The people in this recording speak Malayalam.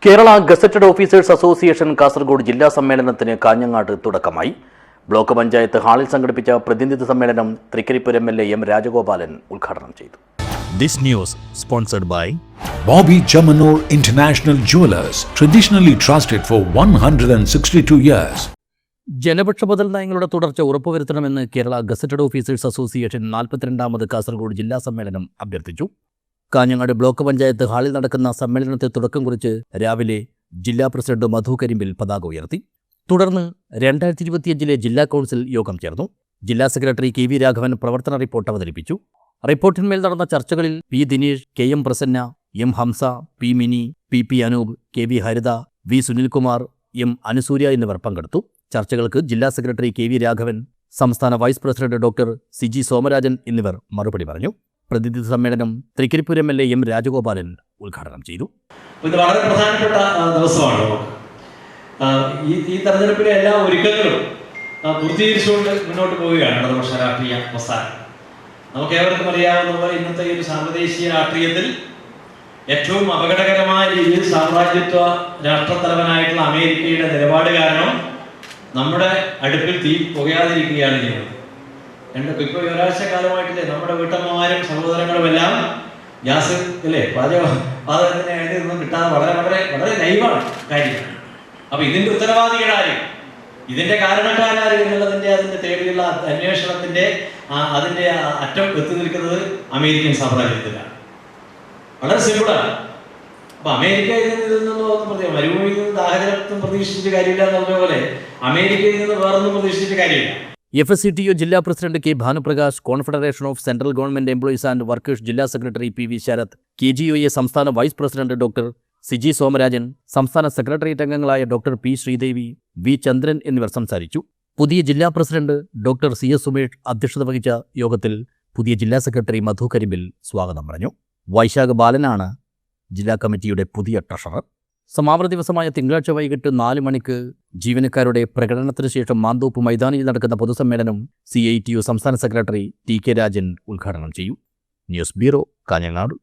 Kerala gazetted officers association Kasaragod ജില്ലാ സമ്മേളനത്തിന് കാഞ്ഞങ്ങാട് തുടക്കമായി. ബ്ലോക്ക് പഞ്ചായത്ത് ഹാളിൽ സംഘടിപ്പിച്ച പ്രതിനിധി സമ്മേളനം തൃക്കരിപ്പൂർ MLA M. രാജഗോപാലൻ ഉദ്ഘാടനം ചെയ്തു. This news sponsored by Bobby Chamanur International Jewelers, traditionally trusted for 162 years. ജനപക്ഷ ബദൽ നയങ്ങളുടെ തുടർച്ച ഉറപ്പുവരുത്തണമെന്ന് കേരള ഗസറ്റഡ് ഓഫീസേഴ്സ് അസോസിയേഷൻ 42ാമത് കാസർഗോഡ് ജില്ലാ സമ്മേളനം അഭ്യർത്ഥിച്ചു. കാഞ്ഞങ്ങാട് ബ്ലോക്ക് പഞ്ചായത്ത് ഹാളിൽ നടക്കുന്ന സമ്മേളനത്തിൽ തുടക്കം കുറിച്ച് രാവിലെ ജില്ലാ പ്രസിഡന്റ് മധു കരിമ്പിൽ പതാക ഉയർത്തി. തുടർന്ന് 2025 ജില്ലാ കൗൺസിൽ യോഗം ചേർന്നു. ജില്ലാ സെക്രട്ടറി KV രാഘവൻ പ്രവർത്തന റിപ്പോർട്ട് അവതരിപ്പിച്ചു. റിപ്പോർട്ടിന്മേൽ നടന്ന ചർച്ചകളിൽ P. Dinesh, KM Prasanna, M. Hamsa, P. Mini, PP. Anoop, KV Haritha, V. Sunilkumar, M. Anusurya എന്നിവർ പങ്കെടുത്തു. ചർച്ചകൾക്ക് ജില്ലാ സെക്രട്ടറി KV രാഘവൻ, സംസ്ഥാന vice president doctor CG Somarajan എന്നിവർ മറുപടി പറഞ്ഞു. പ്രതിനിധി സമ്മേളനം തൃക്കരിപ്പൂർ MLA M. രാജഗോപാലൻ ഉദ്ഘാടനം ചെയ്തു. ഇത് വളരെ പ്രധാനപ്പെട്ട ദിവസമാണ്. ഈ തെരഞ്ഞെടുപ്പിലെ എല്ലാ ഒരുക്കങ്ങളും പൂർത്തീകരിച്ചുകൊണ്ട് മുന്നോട്ട് പോവുകയാണ് ഇടതുപക്ഷ രാഷ്ട്രീയ പ്രസ്ഥാനം. നമുക്ക് ഏവർക്കും അറിയാവുന്ന പോലെ ഇന്നത്തെ ഈ ഒരു സാർവദേശീയ രാഷ്ട്രീയത്തിൽ ഏറ്റവും അപകടകരമായ രീതിയിൽ സാമ്രാജ്യത്വ രാഷ്ട്രത്തലവനായിട്ടുള്ള അമേരിക്കയുടെ നിലപാട് കാരണം നമ്മുടെ അടുപ്പിൽ തീ പുകയാതിരിക്കുകയാണ് ചെയ്യുന്നത്. ഇപ്പോൾ ഒരാഴ്ച കാലമായിട്ടില്ലേ നമ്മുടെ വീട്ടമ്മമാരും സഹോദരങ്ങളും എല്ലാം ഗ്യാസ് അല്ലേ പാചകത്തിന് ഇതൊന്നും കിട്ടാതെ വളരെ വളരെ വളരെ ലൈവാണ് കാര്യം. അപ്പൊ ഇതിന്റെ ഉത്തരവാദികളാരും ഇതിന്റെ കാരണക്കാരാരും എന്നുള്ളതിന്റെ അതിന്റെ തേടിയുള്ള അന്വേഷണത്തിന്റെ അതിന്റെ അറ്റം എത്തി നിൽക്കുന്നത് അമേരിക്കൻ സാമ്രാജ്യത്തിലാണ്. വളരെ സിമ്പിളാണ്. അപ്പൊ അമേരിക്കയിൽ നിന്ന് മരുഭൂമിയിൽ നിന്ന് ദാഹജലത്തും പ്രതീക്ഷിച്ചിട്ട് കാര്യമില്ല എന്ന് പറഞ്ഞ പോലെ അമേരിക്കയിൽ നിന്ന് വേറൊന്നും പ്രതീക്ഷിച്ചിട്ട് കാര്യമില്ല. FSCTU ജില്ലാ president K. Bhanuprakash, confederation of central government employees and workers ജില്ലാ സെക്രട്ടറി PV ശരത്, KGOA സംസ്ഥാന vice president doctor CG Somarajan, സംസ്ഥാന സെക്രട്ടേറിയറ്റ് അംഗങ്ങളായ doctor P. Sreedevi, V. Chandran എന്നിവർ സംസാരിച്ചു. പുതിയ ജില്ലാ പ്രസിഡന്റ് ഡോക്ടർ CS സുമേഷ് അധ്യക്ഷത വഹിച്ച യോഗത്തിൽ പുതിയ ജില്ലാ സെക്രട്ടറി മധു കരിമ്പിൽ സ്വാഗതം പറഞ്ഞു. വൈശാഖ ബാലനാണ് ജില്ലാ കമ്മിറ്റിയുടെ പുതിയ ട്രഷറർ. സമാപന ദിവസമായ തിങ്കളാഴ്ച വൈകിട്ട് 4 മണിക്ക് ജീവനക്കാരുടെ പ്രകടനത്തിന് ശേഷം മാന്തോപ്പ് മൈതാനിയിൽ നടക്കുന്ന പൊതുസമ്മേളനം CITU സംസ്ഥാന സെക്രട്ടറി TK രാജൻ ഉദ്ഘാടനം ചെയ്യും. News bureau, Kanhangad.